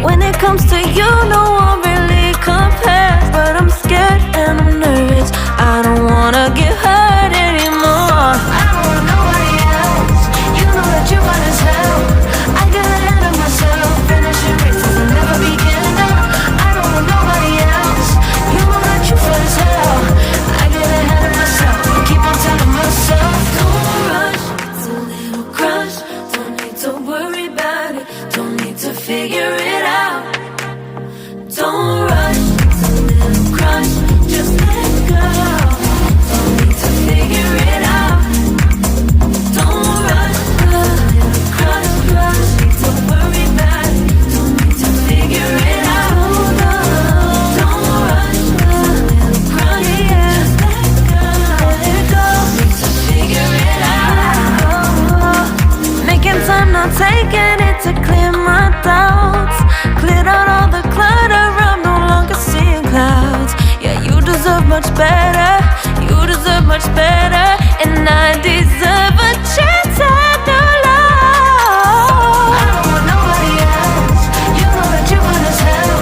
When it comes to you, no one really compares. But I'm scared and I'm nervous. I don't wanna get hurt anymore. I don't want nobody else. You know that you're fine as hell. I get ahead of myself. Finishing races and never begin. I don't want nobody else. You know that you're fine as hell. I get ahead of myself. Keep on telling myself, don't rush. It's a little crush. Don't need to worry about it. Don't need to figure it out. Don't rush. It's a little crush. Just let go. Don't need to figure it out. Don't rush. A little crush, crush. Need to worry about it. Don't need to figure it out. Don't rush. A little crush. Just let go. Let it go. Need to figure it out. Making time, not taking it to clear my doubts. Cleared out all the clutter. I'm no longer seeing clouds. Yeah, you deserve much better. You deserve much better. And I deserve a chance at new love. I don't want nobody else. You know that you're fine as hell.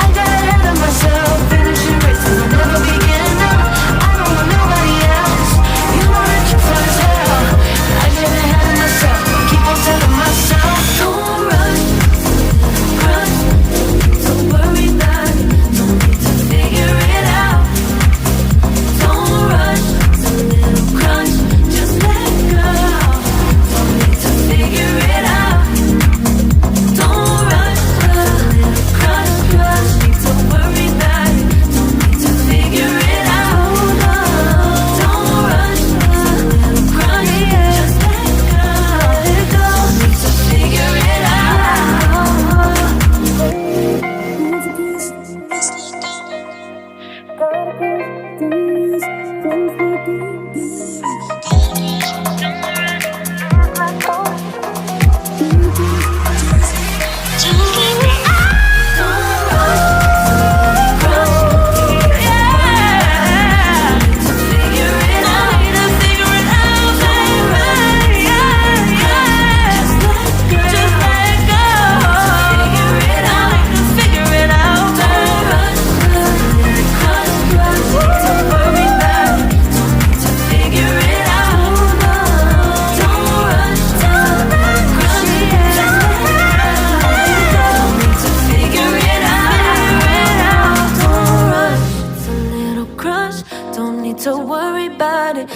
I got ahead of myself. Finishing races will never begin. I don't want nobody else. You know that you're fine as hell. I get ahead of myself. Keep on telling myself, don't rush. Crush. Don't worry about it. Don't need to figure it out. Don't rush. It's a little crush. Just let go. Don't need to figure it out. Don't rush. A little crush, crush. Need to worry about it. Don't need to figure it out. Don't rush. A little crush. Just let go. Let it go. Need to figure it out. Don't need to worry about it.